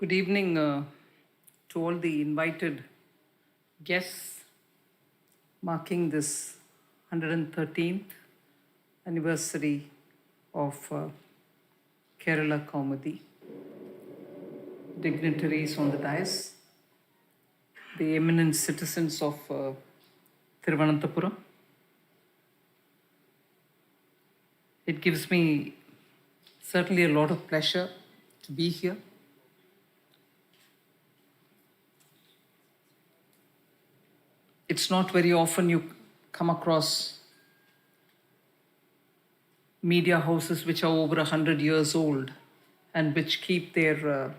Good evening to all the invited guests marking this 113th anniversary of Kerala Comedy, dignitaries on the dais, the eminent citizens of Thiruvananthapuram. It gives me certainly a lot of pleasure to be here. It's not very often you come across media houses which are over 100 years old and which keep their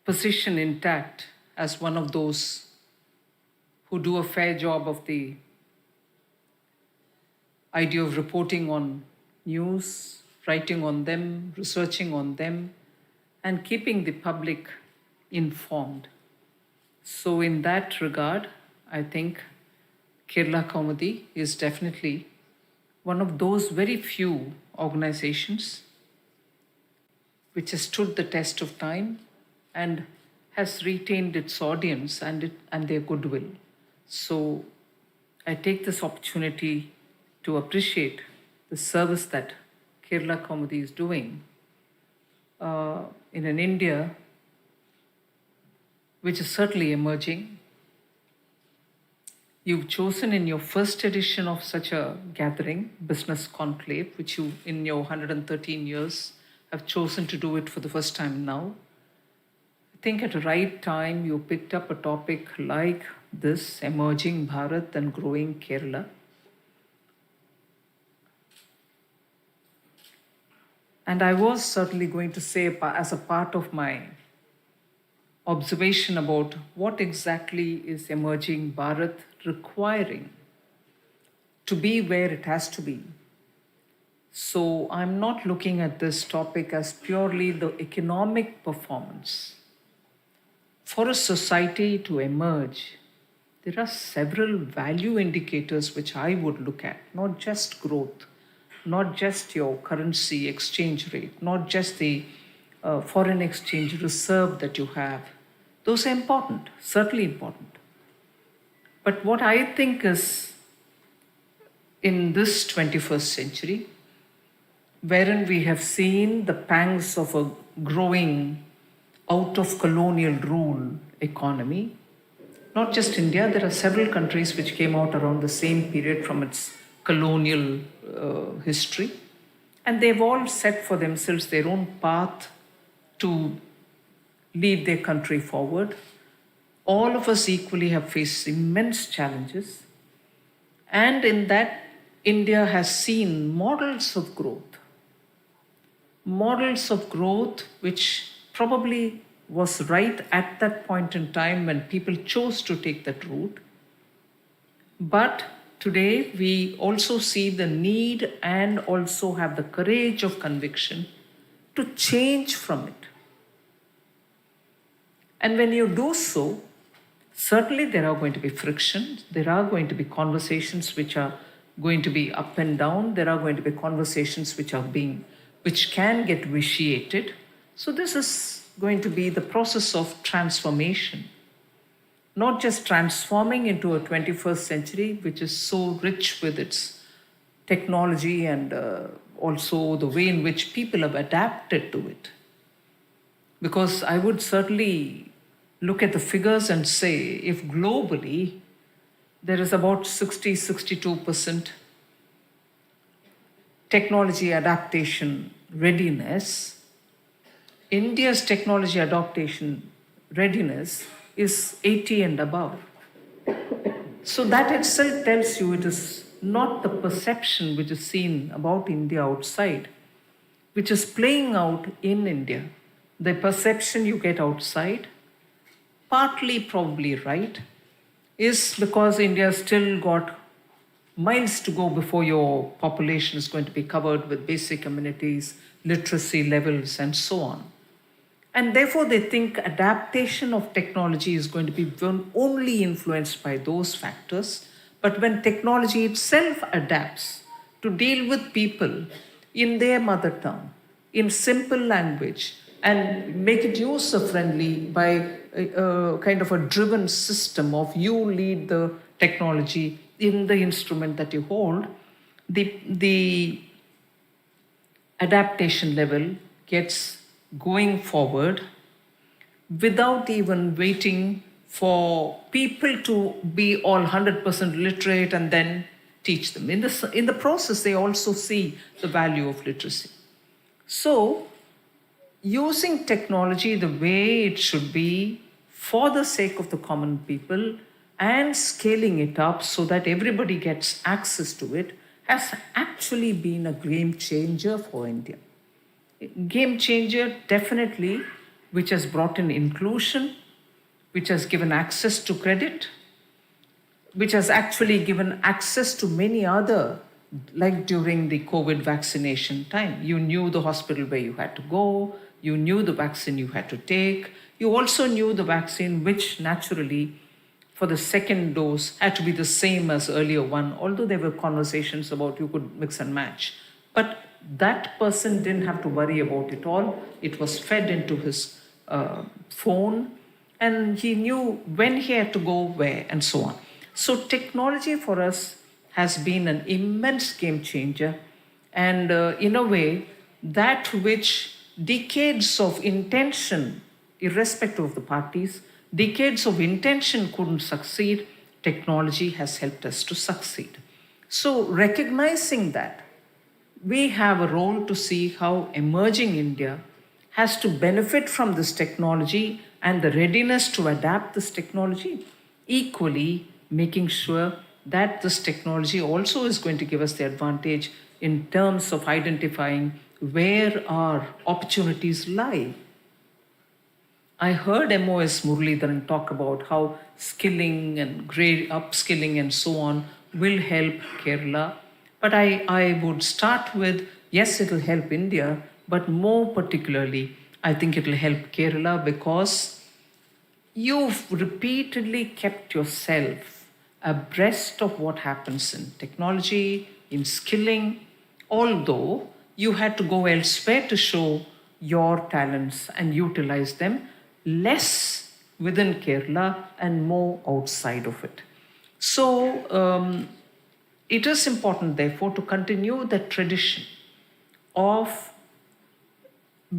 position intact as one of those who do a fair job of the idea of reporting on news, writing on them, researching on them, and keeping the public informed. So, in that regard, I think Kerala Comedy is definitely one of those very few organizations which has stood the test of time and has retained its audience and their goodwill. So, I take this opportunity to appreciate the service that Kerala Comedy is doing in an India which is certainly emerging. You've chosen in your first edition of such a gathering, Business Conclave, which you, in your 113 years, have chosen to do it for the first time now. I think at the right time, you picked up a topic like this, emerging Bharat and growing Kerala. And I was certainly going to say, as a part of my observation about what exactly is emerging Bharat requiring to be where it has to be. So I'm not looking at this topic as purely the economic performance. For a society to emerge, there are several value indicators which I would look at, not just growth, not just your currency exchange rate, not just the foreign exchange reserve that you have. Those are important, certainly important. But what I think is in this 21st century, wherein we have seen the pangs of a growing out of colonial rule economy, not just India, there are several countries which came out around the same period from its colonial history, and they've all set for themselves their own path to lead their country forward. All of us equally have faced immense challenges, and in that, India has seen models of growth which probably was right at that point in time when people chose to take that route. But today, we also see the need and also have the courage of conviction to change from it. And when you do so, certainly there are going to be frictions, there are going to be conversations which are going to be up and down, there are going to be conversations which can get vitiated. So this is going to be the process of transformation. Not just transforming into a 21st century, which is so rich with its technology and also the way in which people have adapted to it. Because I would certainly look at the figures and say if globally there is about 62% technology adaptation readiness, India's technology adaptation readiness is 80 and above. So that itself tells you it is not the perception which is seen about India outside, which is playing out in India. The perception you get outside, partly probably right, is because India still got miles to go before your population is going to be covered with basic amenities, literacy levels, and so on. And therefore, they think adaptation of technology is going to be only influenced by those factors. But when technology itself adapts to deal with people in their mother tongue, in simple language, and make it user friendly by a kind of a driven system of you lead the technology in the instrument that you hold, the adaptation level gets going forward without even waiting for people to be all 100% literate and then teach them. In the process, they also see the value of literacy. So, using technology the way it should be for the sake of the common people and scaling it up so that everybody gets access to it has actually been a game changer for India. Game changer, definitely, which has brought in inclusion, which has given access to credit, which has actually given access to many other, like during the COVID vaccination time. You knew the hospital where you had to go, you knew the vaccine you had to take, you also knew the vaccine which naturally for the second dose had to be the same as earlier one, although there were conversations about you could mix and match. But that person didn't have to worry about it all. It was fed into his phone, and he knew when he had to go where and so on. So technology for us has been an immense game changer, and in a way, that which decades of intention, irrespective of the parties, decades of intention couldn't succeed, technology has helped us to succeed. So recognizing that, we have a role to see how emerging India has to benefit from this technology and the readiness to adapt this technology, equally making sure that this technology also is going to give us the advantage in terms of identifying where our opportunities lie. I heard MOS Muralidharan talk about how skilling and grade upskilling and so on will help Kerala. But I would start with, yes, it'll help India, but more particularly, I think it'll help Kerala because you've repeatedly kept yourself abreast of what happens in technology, in skilling, although you had to go elsewhere to show your talents and utilize them, less within Kerala and more outside of it. So it is important, therefore, to continue the tradition of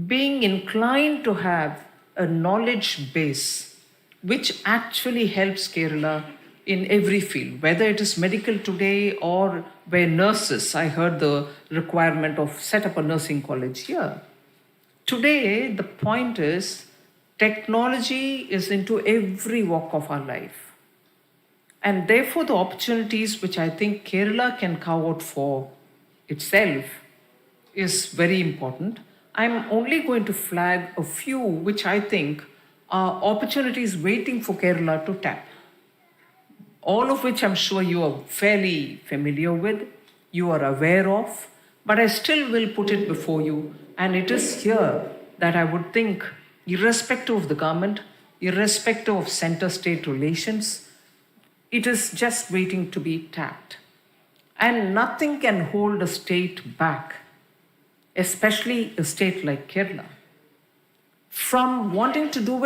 being inclined to have a knowledge base which actually helps Kerala in every field, whether it is medical today or where nurses, I heard the requirement of set up a nursing college here. Today, the point is technology is into every walk of our life. And therefore, the opportunities which I think Kerala can carve out for itself is very important. I'm only going to flag a few which I think are opportunities waiting for Kerala to tap. All of which I'm sure you are fairly familiar with, you are aware of, but I still will put it before you. And it is here that I would think, irrespective of the government, irrespective of center-state relations, it is just waiting to be tapped. And nothing can hold a state back, especially a state like Kerala, from wanting to do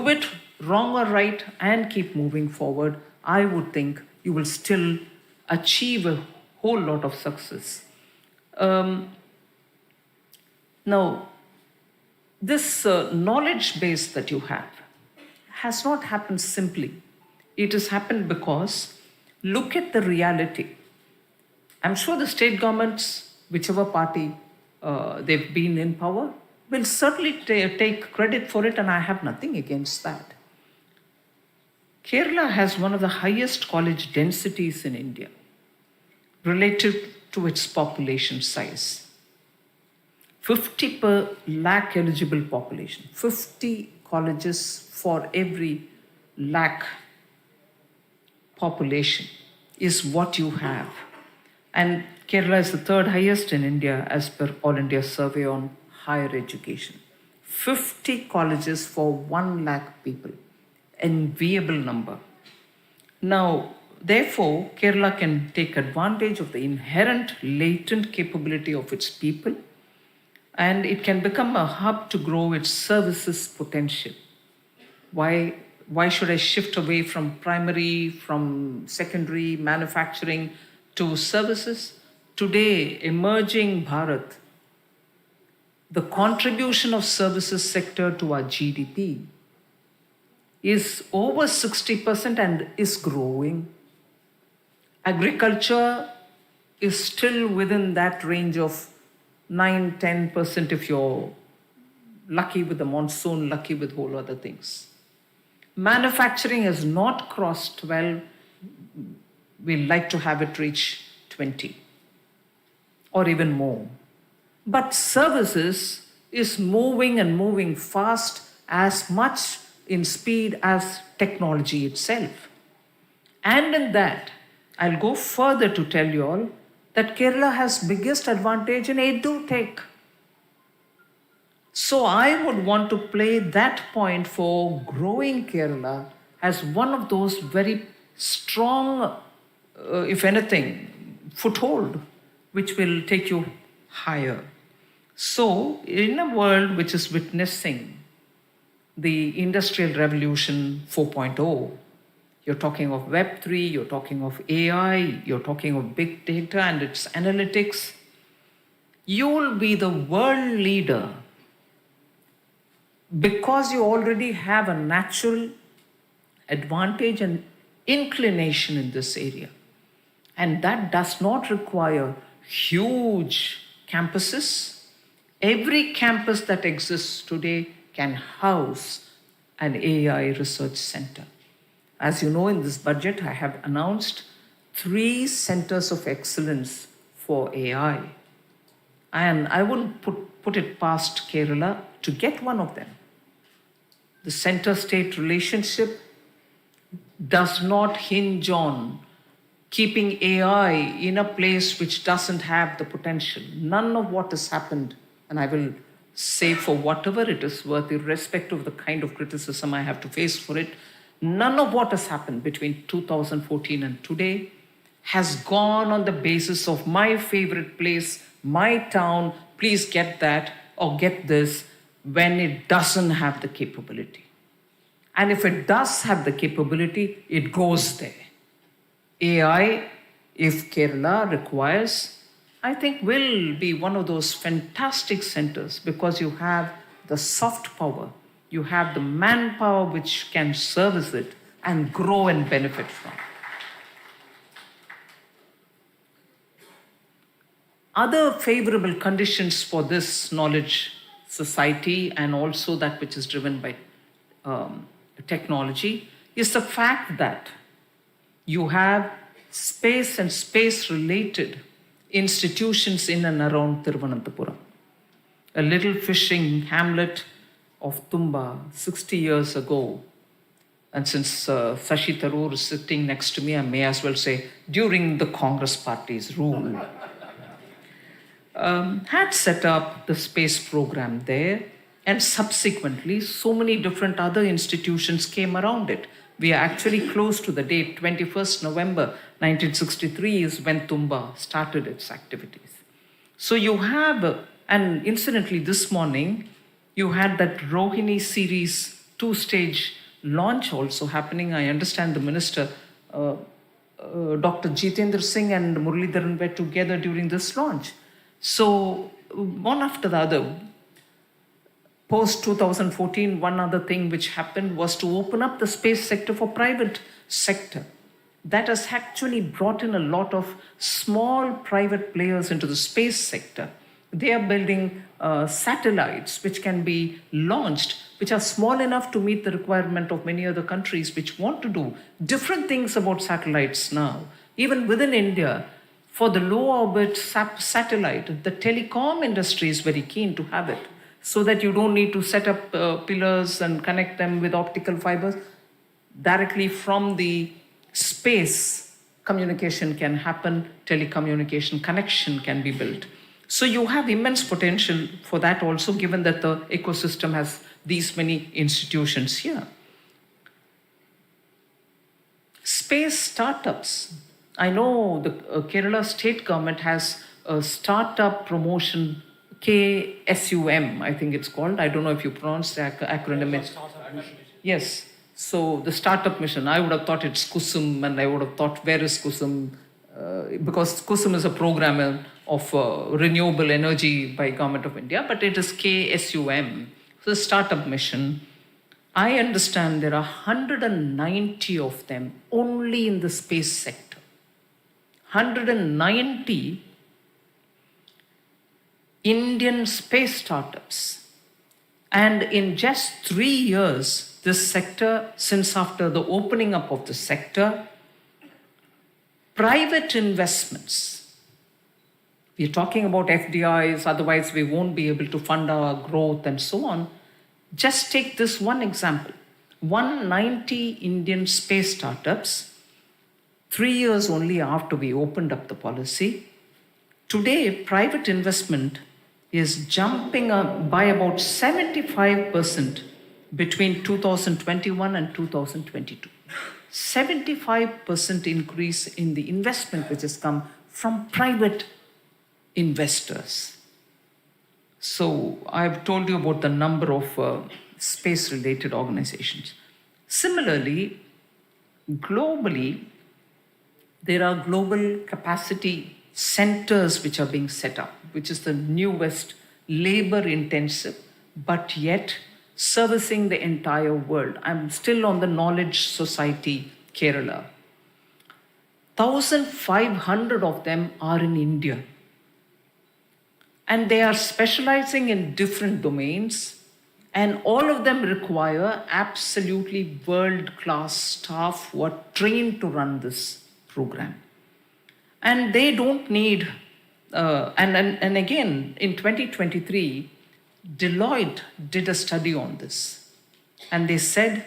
it wrong or right, and keep moving forward. I would think you will still achieve a whole lot of success. Now, this knowledge base that you have has not happened simply. It has happened because look at the reality. I'm sure the state governments, whichever party they've been in power, will certainly take credit for it, and I have nothing against that. Kerala has one of the highest college densities in India relative to its population size. 50 per lakh eligible population, 50 colleges for every lakh population is what you have. And Kerala is the third highest in India as per All India Survey on Higher Education. 50 colleges for 1 lakh people, enviable number. Now, therefore, Kerala can take advantage of the inherent latent capability of its people and it can become a hub to grow its services potential. Why, why should I shift away from primary, from secondary manufacturing to services? Today, emerging Bharat, the contribution of services sector to our GDP is over 60% and is growing. Agriculture is still within that range of 9-10% if you're lucky with the monsoon, lucky with whole other things. Manufacturing has not crossed 12. We'd like to have it reach 20 or even more. But services is moving and moving fast, as much in speed as technology itself. And in that, I'll go further to tell you all that Kerala has biggest advantage in edutech. So I would want to play that point for growing Kerala as one of those very strong, if anything, foothold, which will take you higher. So in a world which is witnessing the Industrial Revolution 4.0, you're talking of Web3, you're talking of AI, you're talking of big data and its analytics. You will be the world leader because you already have a natural advantage and inclination in this area. And that does not require huge campuses. Every campus that exists today can house an AI research center. As you know, in this budget, I have announced 3 centers of excellence for AI. And I wouldn't put it past Kerala to get one of them. The center-state relationship does not hinge on keeping AI in a place which doesn't have the potential. None of what has happened, and I will say for whatever it is worth, irrespective of the kind of criticism I have to face for it, none of what has happened between 2014 and today has gone on the basis of my favorite place, my town, please get that or get this, when it doesn't have the capability. And if it does have the capability, it goes there. AI, if Kerala requires, I think will be one of those fantastic centers because you have the soft power, you have the manpower which can service it and grow and benefit from. Other favorable conditions for this knowledge society and also that which is driven by technology is the fact that you have space and space-related institutions in and around Thiruvananthapuram. A little fishing hamlet of Tumba 60 years ago. And since Sashi Tharoor is sitting next to me, I may as well say, during the Congress Party's rule, had set up the space program there, and subsequently so many different other institutions came around it. We are actually close to the date. 21st November 1963 is when Tumba started its activities. So you have, and incidentally this morning, you had that Rohini series 2-stage launch also happening. I understand the minister, Dr. Jitendra Singh and Muralidharan were together during this launch. So one after the other, post 2014, one other thing which happened was to open up the space sector for private sector. That has actually brought in a lot of small private players into the space sector. They are building satellites which can be launched, which are small enough to meet the requirement of many other countries which want to do different things about satellites now. Even within India, for the low orbit satellite, the telecom industry is very keen to have it, so that you don't need to set up pillars and connect them with optical fibers. Directly from the space, communication can happen, telecommunication connection can be built. So you have immense potential for that also, given that the ecosystem has these many institutions here. Space startups. I know the Kerala state government has a startup promotion KSUM, I think it's called. I don't know if you pronounce the acronym. Yes. So the startup mission, I would have thought it's KUSUM, and I would have thought, where is KUSUM? Because KUSUM is a program of renewable energy by Government of India, but it is KSUM, so the startup mission. I understand there are 190 of them only in the space sector. 190 Indian space startups. And in just 3 years, this sector, since after the opening up of the sector, private investments, we're talking about FDIs, otherwise we won't be able to fund our growth and so on. Just take this one example. 190 Indian space startups, 3 years only after we opened up the policy. Today, private investment is jumping up by about 75% between 2021 and 2022. 75% increase in the investment which has come from private investors. So I've told you about the number of space-related organizations. Similarly, globally, there are global capacity centers which are being set up, which is the newest, labor-intensive, but yet servicing the entire world. I'm still on the Knowledge Society, Kerala. 1,500 of them are in India. And they are specializing in different domains, and all of them require absolutely world-class staff who are trained to run this program. And they don't need, and again, in 2023, Deloitte did a study on this. And they said,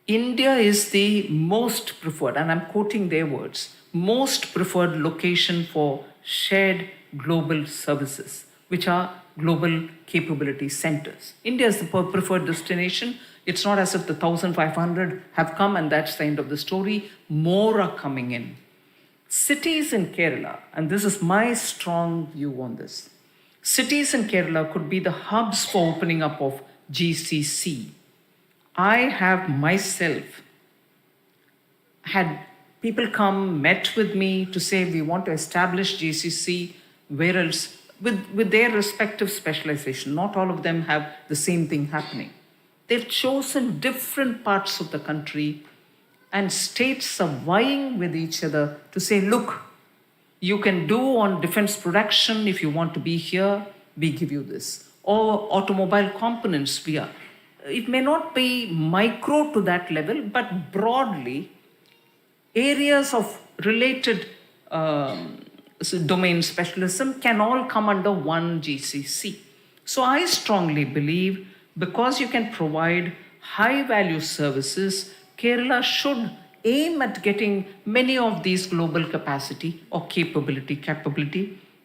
India is the most preferred, and I'm quoting their words, most preferred location for shared global services, which are global capability centers. India is the preferred destination. It's not as if the 1,500 have come and that's the end of the story. More are coming in. Cities in Kerala, and this is my strong view on this, cities in Kerala could be the hubs for opening up of GCC. I have myself had people come, met with me to say we want to establish GCC, where else, with their respective specialization. Not all of them have the same thing happening. They've chosen different parts of the country, and states are vying with each other to say, look, you can do on defense production if you want to be here, we give you this. Or automobile components, it may not be micro to that level, but broadly, areas of related domain specialism can all come under one GCC. So I strongly believe, because you can provide high value services, Kerala should aim at getting many of these global capacity or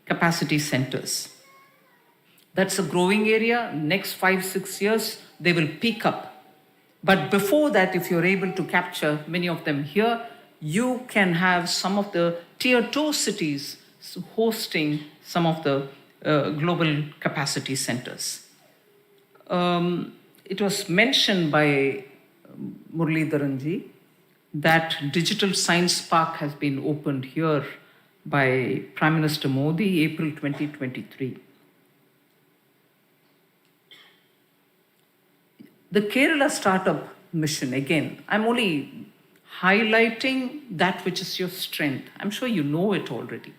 capacity centers. That's a growing area. Next 5-6 years, they will peak up. But before that, if you're able to capture many of them here, you can have some of the tier 2 cities hosting some of the global capacity centers. It was mentioned by Muralidharanji that Digital Science Park has been opened here by Prime Minister Modi, April 2023. The Kerala Startup Mission, again, I'm only highlighting that which is your strength. I'm sure you know it already.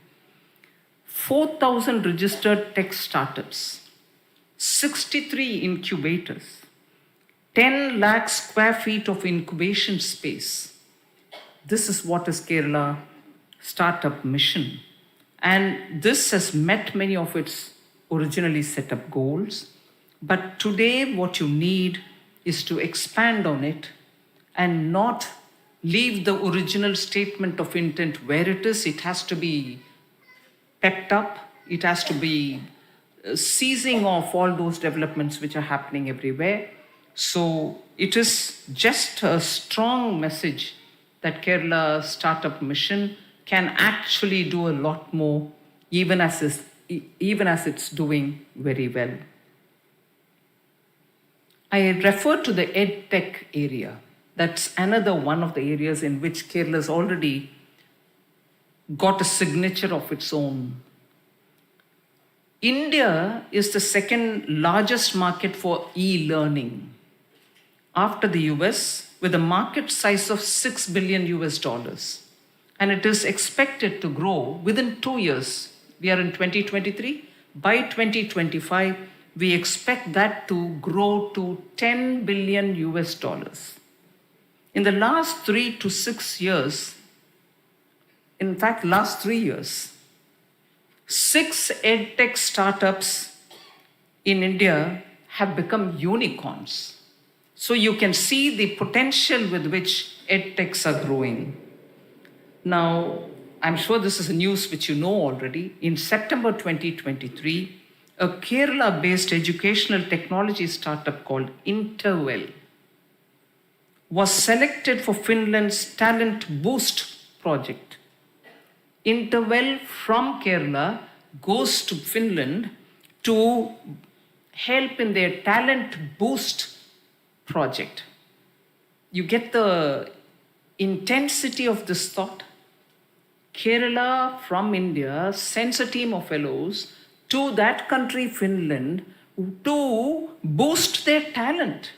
4,000 registered tech startups, 63 incubators, 10 lakh square feet of incubation space. This is what is Kerala Startup Mission. And this has met many of its originally set up goals. But today what you need is to expand on it and not leave the original statement of intent where it is. It has to be pepped up. It has to be seizing off all those developments which are happening everywhere. So it is just a strong message that Kerala Startup Mission can actually do a lot more, even as even as it's doing very well. I refer to the EdTech area. That's another one of the areas in which Kerala has already got a signature of its own. India is the second largest market for e-learning after the US, with a market size of $6 billion US. And it is expected to grow within 2 years. We are in 2023. By 2025, we expect that to grow to $10 billion US. In the last 3 to 6 years, in fact, last 3 years, 6 edtech startups in India have become unicorns. So you can see the potential with which edtechs are growing. Now, I'm sure this is a news which you know already. In September 2023, a Kerala-based educational technology startup called Interwell was selected for Finland's Talent Boost project. Interwell from Kerala goes to Finland to help in their Talent Boost project. You get the intensity of this thought. Kerala from India sends a team of fellows to that country, Finland, to boost their talent.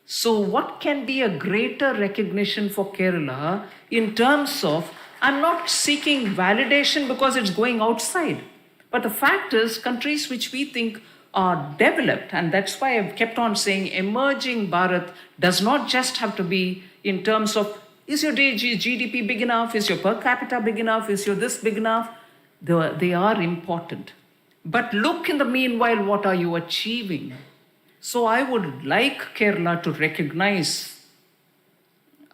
So what can be a greater recognition for Kerala in terms of, I'm not seeking validation because it's going outside, but the fact is countries which we think are developed, and that's why I've kept on saying emerging Bharat does not just have to be in terms of, is your GDP big enough? Is your per capita big enough? Is your this big enough? They are important. But look in the meanwhile, what are you achieving? So I would like Kerala to recognize,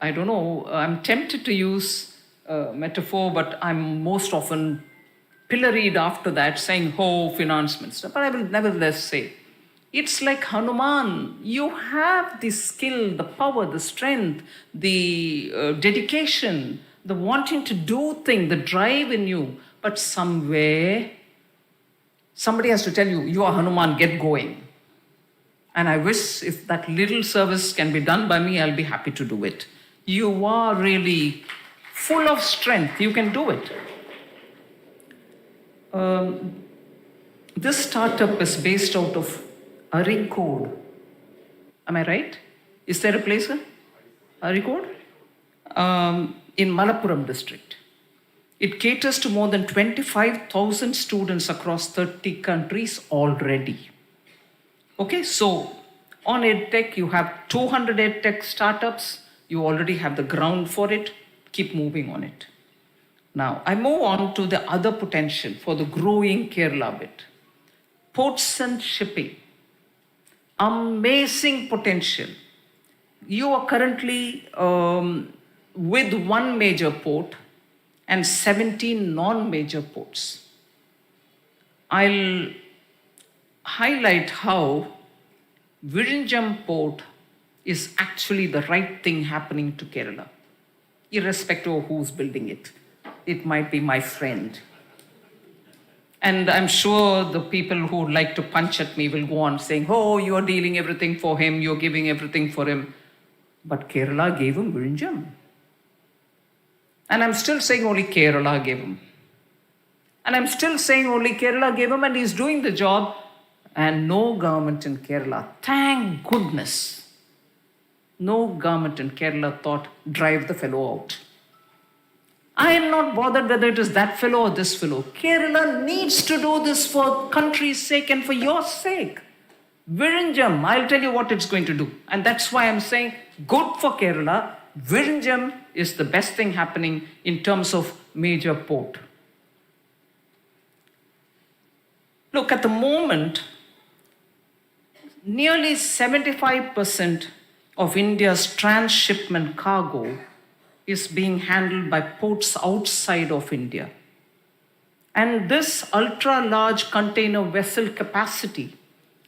I don't know, I'm tempted to use a metaphor, but I'm most often pilloried after that, saying, oh, finance minister. But I will nevertheless say, it's like Hanuman. You have the skill, the power, the strength, the dedication, the wanting to do things, the drive in you. But somewhere, somebody has to tell you, you are Hanuman, get going. And I wish if that little service can be done by me, I'll be happy to do it. You are really full of strength. You can do it. This startup is based out of Arikod. Am I right? Is there a place in Arikod? In Malappuram district. It caters to more than 25,000 students across 30 countries already. Okay, so on EdTech, you have 200 EdTech startups. You already have the ground for it. Keep moving on it. Now, I move on to the other potential for the growing Kerala bit. Ports and shipping. Amazing potential. You are currently with one major port and 17 non-major ports. I'll highlight how Virinjam port is actually the right thing happening to Kerala, irrespective of who's building it. It might be my friend. And I'm sure the people who would like to punch at me will go on saying, oh, you're dealing everything for him, you're giving everything for him. But Kerala gave him Virinjam. And I'm still saying only Kerala gave him. And I'm still saying only Kerala gave him, and he's doing the job. And no government in Kerala, thank goodness, no government in Kerala thought, drive the fellow out. I am not bothered whether it is that fellow or this fellow. Kerala needs to do this for country's sake and for your sake. Virinjam, I'll tell you what it's going to do. And that's why I'm saying, good for Kerala. Virinjam is the best thing happening in terms of major port. Look, at the moment, nearly 75% of India's transshipment cargo is being handled by ports outside of India. And this ultra-large container vessel capacity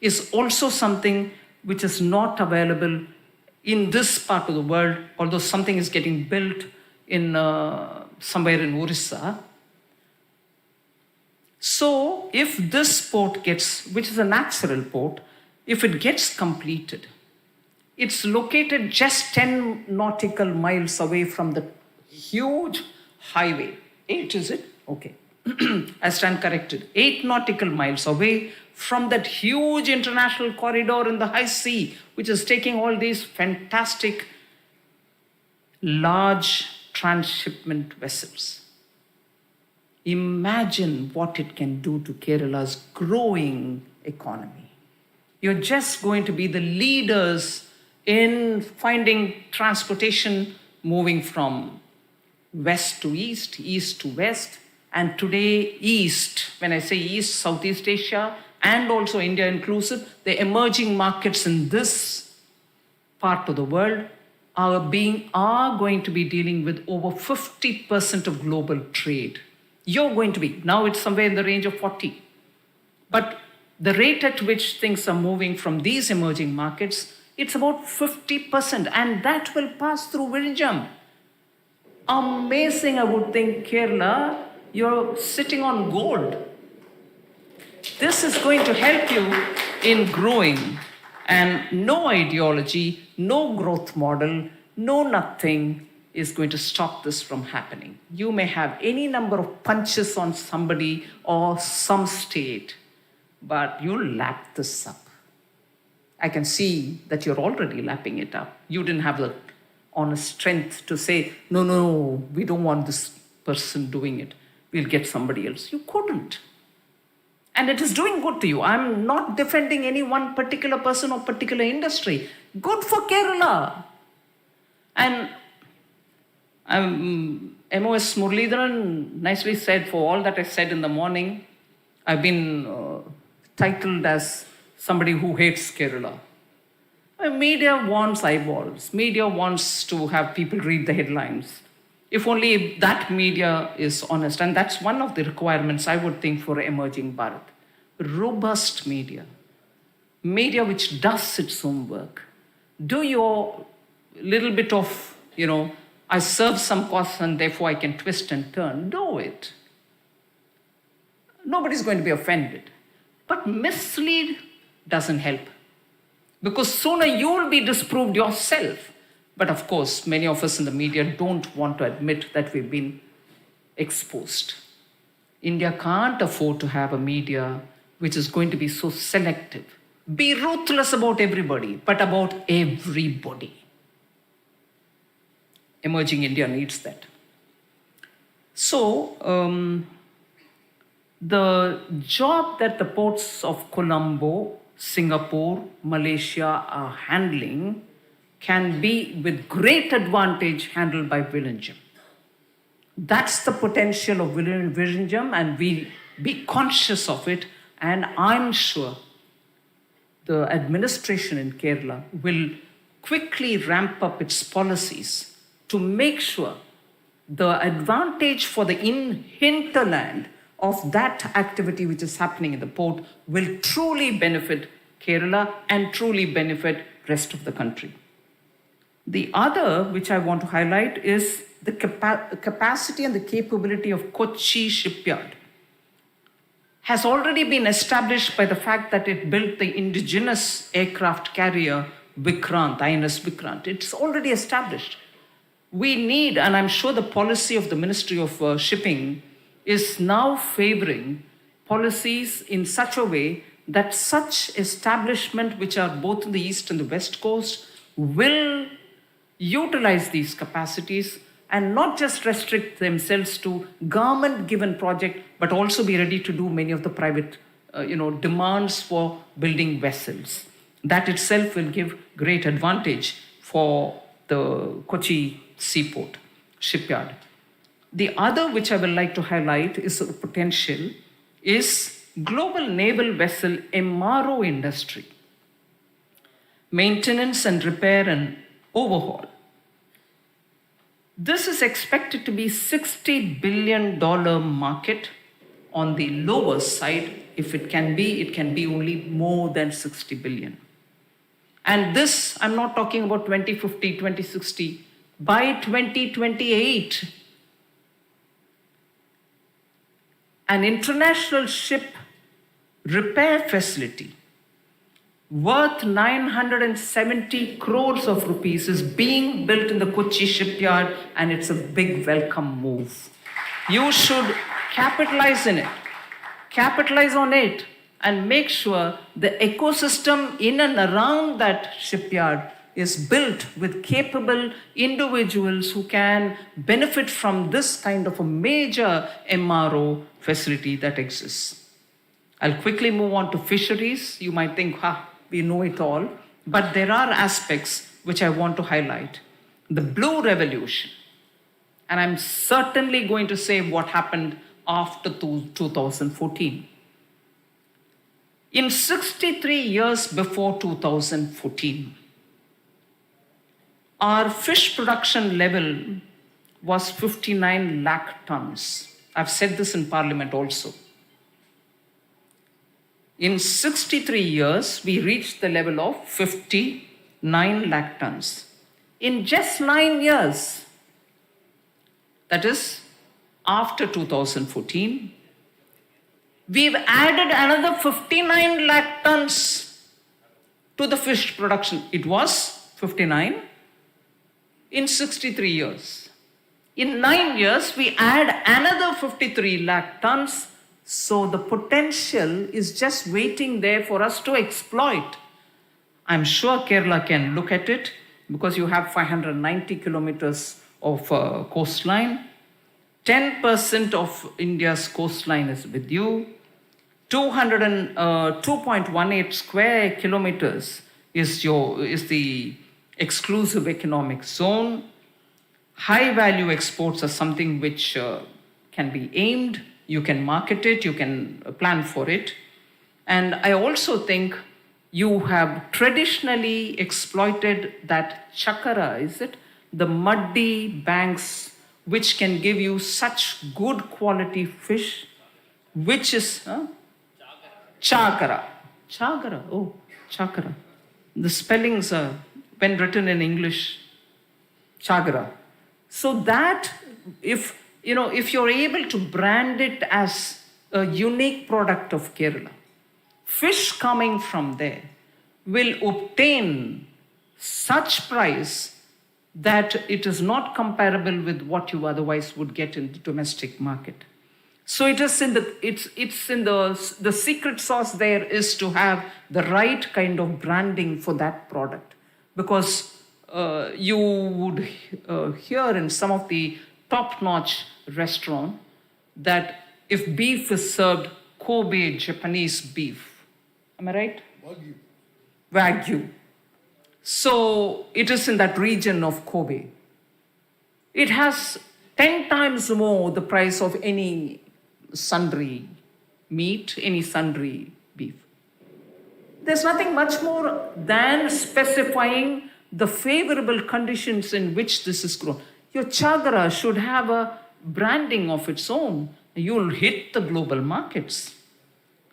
is also something which is not available in this part of the world, although something is getting built in somewhere in Orissa. So So if this port gets, which is a natural port, if it gets completed, it's located just 10 nautical miles away from the huge highway. 8, is it? Okay. I stand corrected. 8 nautical miles away from that huge international corridor in the high sea, which is taking all these fantastic large transshipment vessels. Imagine what it can do to Kerala's growing economy. You're just going to be the leaders in finding transportation moving from west to east, east to west, and today east. When I say east, Southeast Asia and also India inclusive, the emerging markets in this part of the world are going to be dealing with over 50% of global trade. You're going to be. Now it's somewhere in the range of 40. But the rate at which things are moving from these emerging markets, it's about 50%, and that will pass through Vizhinjam. Amazing, I would think, Kerala, you're sitting on gold. This is going to help you in growing, and no ideology, no growth model, no nothing is going to stop this from happening. You may have any number of punches on somebody or some state, but you'll lap this up. I can see that you're already lapping it up. You didn't have the honest strength to say, no, we don't want this person doing it. We'll get somebody else. You couldn't. And it is doing good to you. I'm not defending any one particular person or particular industry. Good for Kerala. And MOS Muralidharan nicely said, for all that I said in the morning, I've been titled as somebody who hates Kerala. Media wants eyeballs. Media wants to have people read the headlines. If only that media is honest. And that's one of the requirements, I would think, for emerging Bharat. Robust media. Media which does its homework. Do your little bit of, I serve some cause and therefore I can twist and turn. Do it. Nobody's going to be offended. But mislead doesn't help. Because sooner you'll be disproved yourself. But of course, many of us in the media don't want to admit that we've been exposed. India can't afford to have a media which is going to be so selective. Be ruthless about everybody, but about everybody. Emerging India needs that. So, the job that the ports of Colombo, Singapore, Malaysia are handling can be with great advantage handled by Vizhinjam. That's the potential of Vizhinjam, and we'll be conscious of it. And I'm sure the administration in Kerala will quickly ramp up its policies to make sure the advantage for the hinterland of that activity which is happening in the port will truly benefit Kerala and truly benefit rest of the country. The other which I want to highlight is the capacity and the capability of Kochi shipyard. Has already been established by the fact that it built the indigenous aircraft carrier Vikrant, INS Vikrant. It's already established. We need, and I'm sure the policy of the Ministry of Shipping is now favoring policies in such a way that such establishment, which are both in the east and the west coast, will utilize these capacities and not just restrict themselves to government-given project, but also be ready to do many of the private, demands for building vessels. That itself will give great advantage for the Kochi seaport shipyard. The other which I would like to highlight is the potential is global naval vessel MRO industry. Maintenance and repair and overhaul. This is expected to be $60 billion market on the lower side. If it can be only more than 60 billion. And this, I'm not talking about 2050, 2060, by 2028. an international ship repair facility worth 970 crores of rupees is being built in the Kochi shipyard, and it's a big welcome move. You should capitalize on it, and make sure the ecosystem in and around that shipyard is built with capable individuals who can benefit from this kind of a major MRO facility that exists. I'll quickly move on to fisheries. You might think, we know it all, but there are aspects which I want to highlight. The Blue Revolution, and I'm certainly going to say what happened after 2014. In 63 years before 2014, our fish production level was 59 lakh tons. I've said this in Parliament also. In 63 years, we reached the level of 59 lakh tons. In just 9 years, that is, after 2014, we've added another 59 lakh tons to the fish production. It was 59 in 63 years. In 9 years, we add another 53 lakh tons. So the potential is just waiting there for us to exploit. I'm sure Kerala can look at it because you have 590 kilometers of coastline. 10% of India's coastline is with you. 2.18 square kilometers is the exclusive economic zone. High value exports are something which can be aimed. You can market it, you can plan for it. And I also think you have traditionally exploited that chakara, is it? The muddy banks which can give you such good quality fish, which is chakara. Chakara. The spellings are, when written in English, chagara. So that, if you're able to brand it as a unique product of Kerala, fish coming from there will obtain such price that it is not comparable with what you otherwise would get in the domestic market. So it is the secret sauce there is to have the right kind of branding for that product, because you would hear in some of the top-notch restaurant that if beef is served Kobe Japanese beef, am I right? Wagyu. So it is in that region of Kobe. It has 10 times more the price of any sundry meat, any sundry beef. There's nothing much more than specifying the favorable conditions in which this is grown. Your chagara should have a branding of its own. You'll hit the global markets.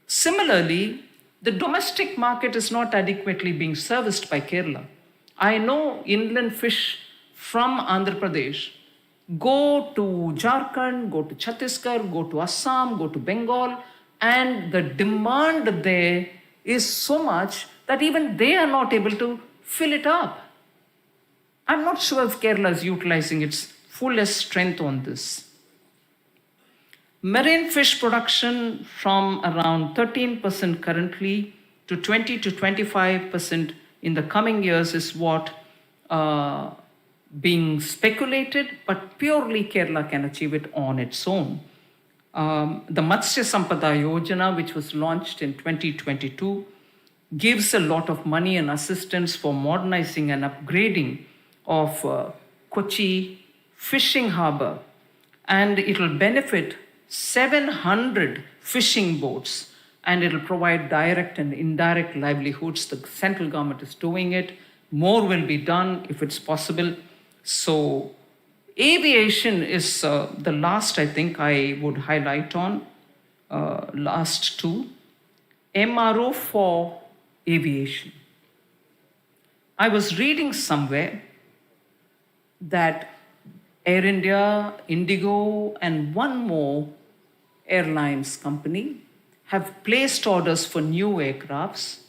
Similarly, the domestic market is not adequately being serviced by Kerala. I know inland fish from Andhra Pradesh go to Jharkhand, go to Chhattisgarh, go to Assam, go to Bengal, and the demand there is so much that even they are not able to fill it up. I'm not sure if Kerala is utilizing its fullest strength on this. Marine fish production from around 13% currently to 20 to 25% in the coming years is what being speculated, but purely Kerala can achieve it on its own. The Matsya Sampada Yojana, which was launched in 2022, gives a lot of money and assistance for modernizing and upgrading of Kochi fishing harbor, and it will benefit 700 fishing boats, and it will provide direct and indirect livelihoods. The central government is doing it. More will be done if it's possible. So aviation is the last I think I would highlight on, last two. MRO for aviation. I was reading somewhere that Air India, Indigo, and one more Airlines company have placed orders for new aircrafts,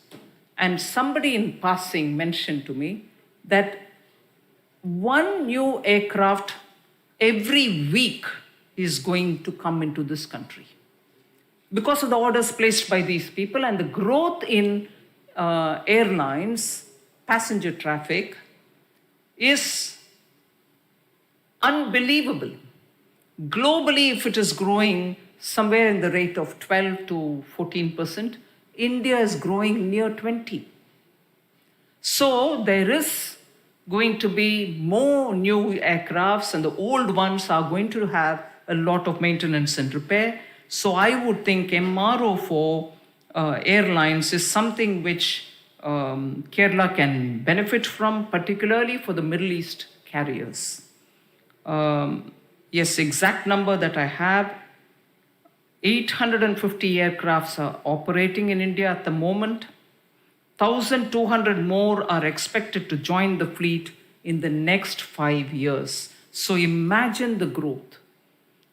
and somebody in passing mentioned to me that one new aircraft every week is going to come into this country because of the orders placed by these people and the growth in airlines, passenger traffic is unbelievable. Globally, if it is growing somewhere in the rate of 12 to 14%, India is growing near 20. So there is going to be more new aircrafts, and the old ones are going to have a lot of maintenance and repair. So I would think MRO for airlines is something which Kerala can benefit from, particularly for the Middle East carriers. Yes, exact number that I have, 850 aircrafts are operating in India at the moment. 1,200 more are expected to join the fleet in the next 5 years. So imagine the growth.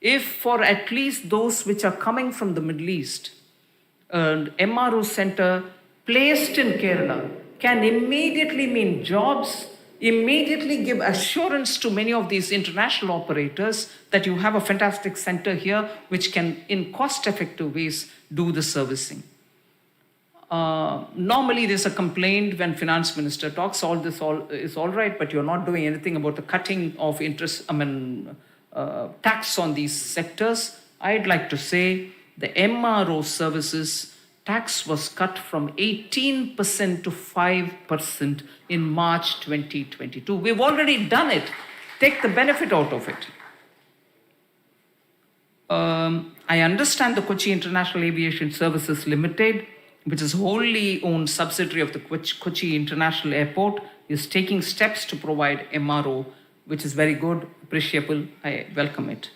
If for at least those which are coming from the Middle East, an MRO center placed in Kerala can immediately mean jobs, immediately give assurance to many of these international operators that you have a fantastic center here which can, in cost-effective ways, do the servicing. Normally there's a complaint when finance minister talks, all this is all right, but you're not doing anything about the cutting of tax on these sectors. I'd like to say the MRO services tax was cut from 18% to 5% in March 2022. We've already done it. Take the benefit out of it. I understand the Kochi International Aviation Services Limited, which is wholly owned subsidiary of the Kochi International Airport, is taking steps to provide MRO, which is very good, appreciable. I welcome it.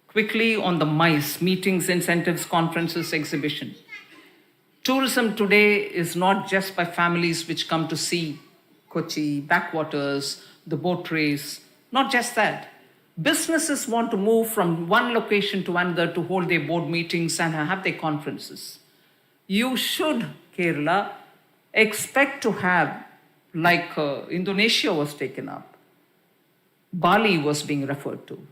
Quickly on the MICE, meetings, incentives, conferences, exhibition. Tourism today is not just by families which come to see Kochi, backwaters, the boat race, not just that. Businesses want to move from one location to another to hold their board meetings and have their conferences. You should, Kerala, expect to have, like Indonesia was taken up, Bali was being referred to.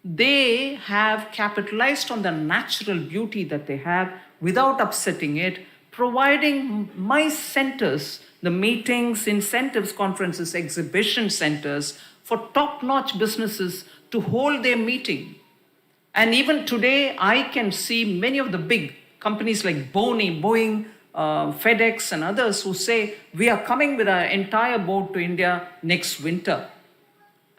They have capitalized on the natural beauty that they have without upsetting it, providing MICE centers, the meetings, incentives, conferences, exhibition centers for top-notch businesses to hold their meeting. And even today, I can see many of the big companies like Boeing, FedEx and others who say, we are coming with our entire board to India next winter.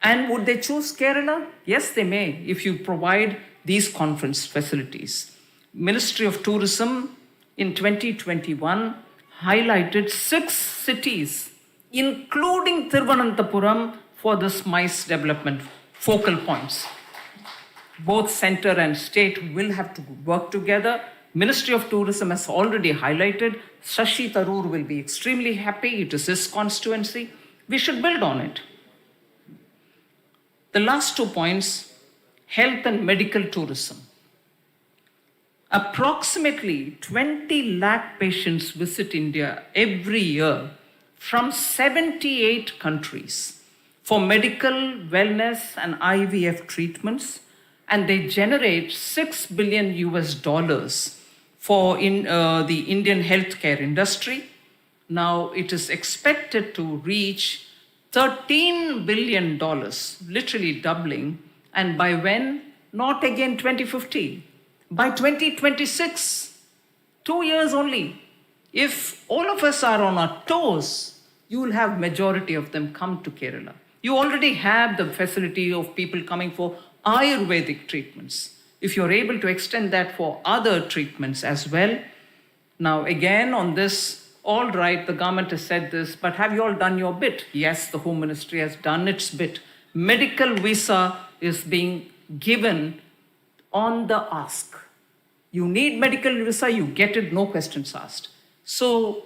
And would they choose Kerala? Yes, they may, if you provide these conference facilities. Ministry of Tourism in 2021 highlighted 6 cities, including Thiruvananthapuram, for this MICE development focal points. Both center and state will have to work together. Ministry of Tourism has already highlighted. Shashi Tharoor will be extremely happy. It is his constituency. We should build on it. The last 2 points, health and medical tourism. Approximately 20 lakh patients visit India every year from 78 countries for medical, wellness, and IVF treatments, and they generate $6 billion for the Indian healthcare industry. Now it is expected to reach $13 billion, literally doubling, and by when? Not again 2050. By 2026, 2 years only. If all of us are on our toes, you will have majority of them come to Kerala. You already have the facility of people coming for Ayurvedic treatments. If you're able to extend that for other treatments as well. Now again on this, all right, the government has said this, but have you all done your bit? Yes, the Home Ministry has done its bit. Medical visa is being given on the ask. You need medical visa, you get it, no questions asked. So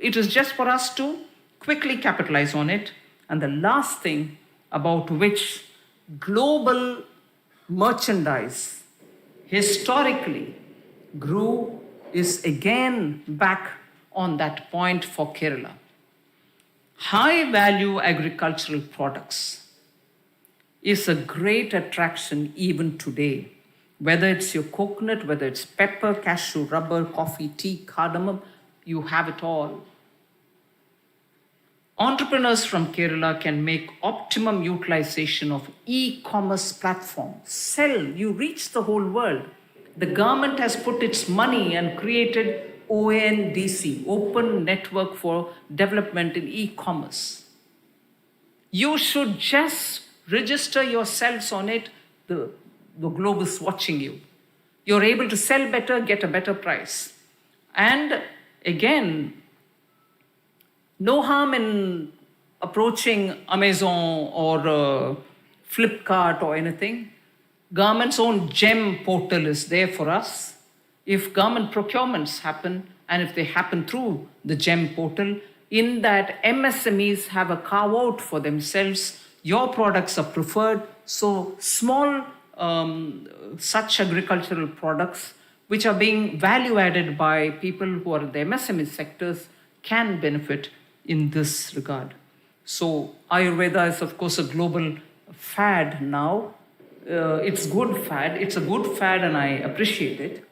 it is just for us to quickly capitalize on it. And the last thing about which global merchandise historically grew is again back on that point for Kerala. High value agricultural products is a great attraction even today. Whether it's your coconut, whether it's pepper, cashew, rubber, coffee, tea, cardamom, you have it all. Entrepreneurs from Kerala can make optimum utilization of e-commerce platforms. Sell, you reach the whole world. The government has put its money and created ONDC, Open Network for Development in E-commerce. You should just register yourselves on it. The globe is watching you. You're able to sell better, get a better price. And again, no harm in approaching Amazon or Flipkart or anything. Government's own GEM portal is there for us. If government procurements happen, and if they happen through the GEM portal, in that MSMEs have a carve-out for themselves, your products are preferred, so small such agricultural products which are being value added by people who are in the MSME sectors can benefit in this regard. So Ayurveda is of course a global fad now. It's good fad. It's a good fad and I appreciate it.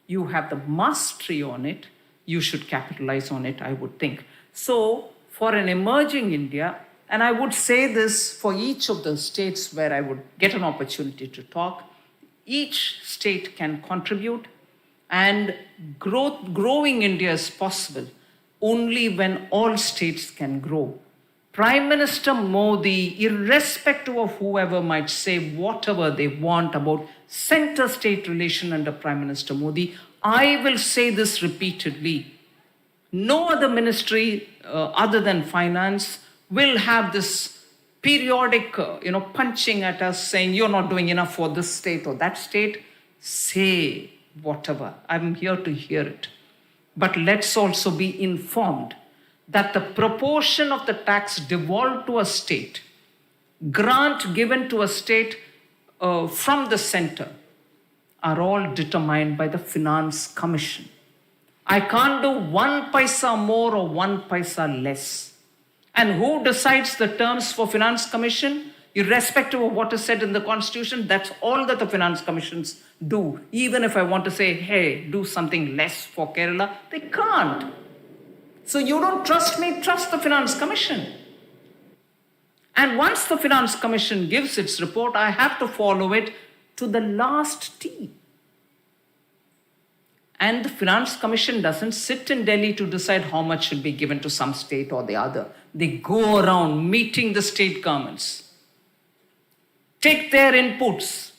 You have the mastery on it. You should capitalize on it, I would think. So for an emerging India, and I would say this for each of the states where I would get an opportunity to talk, each state can contribute and growing India is possible only when all states can grow. Prime Minister Modi, irrespective of whoever might say whatever they want about center-state relation under Prime Minister Modi, I will say this repeatedly. No other ministry other than finance will have this periodic, punching at us saying you're not doing enough for this state or that state. Say whatever. I'm here to hear it. But let's also be informed that the proportion of the tax devolved to a state, grant given to a state from the center, are all determined by the Finance Commission. I can't do 1 paisa more or 1 paisa less. And who decides the terms for Finance Commission? Irrespective of what is said in the Constitution, that's all that the Finance Commissions do. Even if I want to say, hey, do something less for Kerala, they can't. So you don't trust me, trust the Finance Commission. And once the Finance Commission gives its report, I have to follow it to the last T. And the Finance Commission doesn't sit in Delhi to decide how much should be given to some state or the other. They go around meeting the state governments, take their inputs,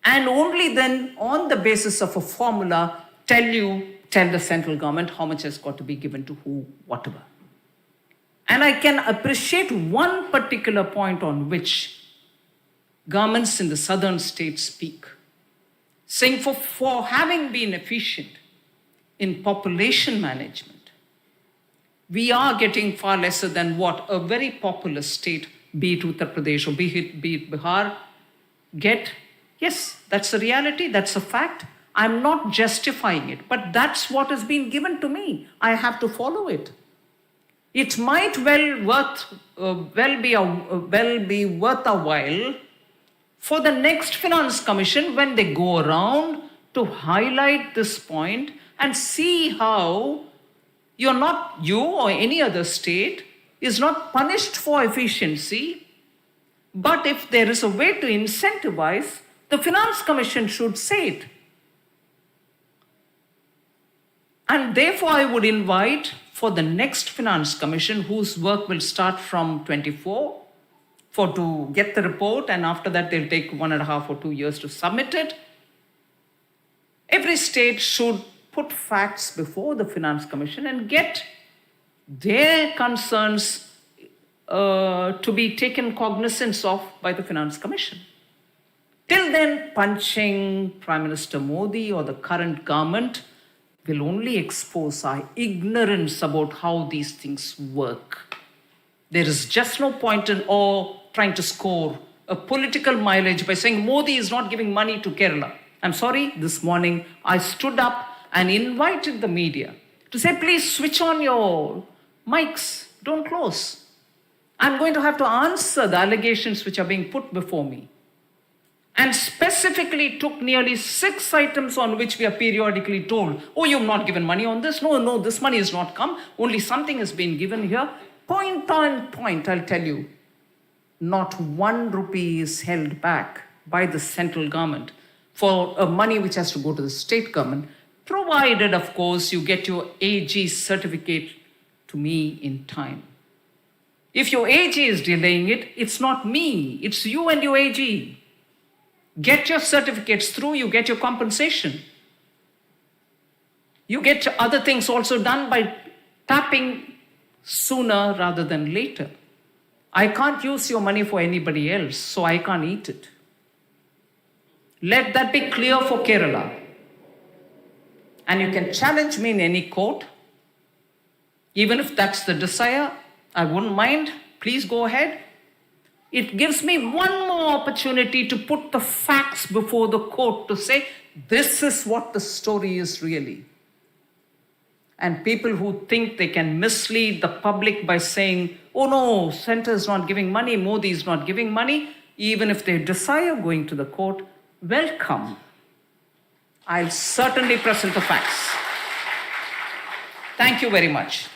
and only then, on the basis of a formula, tell the central government how much has got to be given to who, whatever. And I can appreciate one particular point on which governments in the southern states speak, saying for having been efficient in population management, we are getting far lesser than what a very populous state, be it Uttar Pradesh or be it Bihar, get. Yes, that's a reality, that's a fact. I'm not justifying it, but that's what has been given to me. I have to follow it. It might be worth a while for the next Finance Commission when they go around to highlight this point and see how you or any other state is not punished for efficiency, but if there is a way to incentivize, the Finance Commission should say it. And therefore, I would invite for the next Finance Commission, whose work will start from 24, to get the report, and after that they'll take 1.5 or 2 years to submit it. Every state should put facts before the Finance Commission and get their concerns to be taken cognizance of by the Finance Commission. Till then, punching Prime Minister Modi or the current government will only expose our ignorance about how these things work. There is just no point in trying to score a political mileage by saying Modi is not giving money to Kerala. I'm sorry, this morning I stood up and invited the media to say, please switch on your mics, don't close. I'm going to have to answer the allegations which are being put before me. And specifically took nearly 6 items on which we are periodically told, oh, you've not given money on this. No, this money has not come. Only something has been given here. Point on point, I'll tell you. Not 1 rupee is held back by the central government for money which has to go to the state government, provided, of course, you get your AG certificate to me in time. If your AG is delaying it, it's not me, it's you and your AG. Get your certificates through, you get your compensation. You get other things also done by tapping sooner rather than later. I can't use your money for anybody else, so I can't eat it. Let that be clear for Kerala. And you can challenge me in any court. Even if that's the desire, I wouldn't mind. Please go ahead. It gives me one more opportunity to put the facts before the court to say, this is what the story is really. And people who think they can mislead the public by saying, oh no, center is not giving money, Modi is not giving money, even if they desire going to the court, welcome. I'll certainly present the facts. Thank you very much.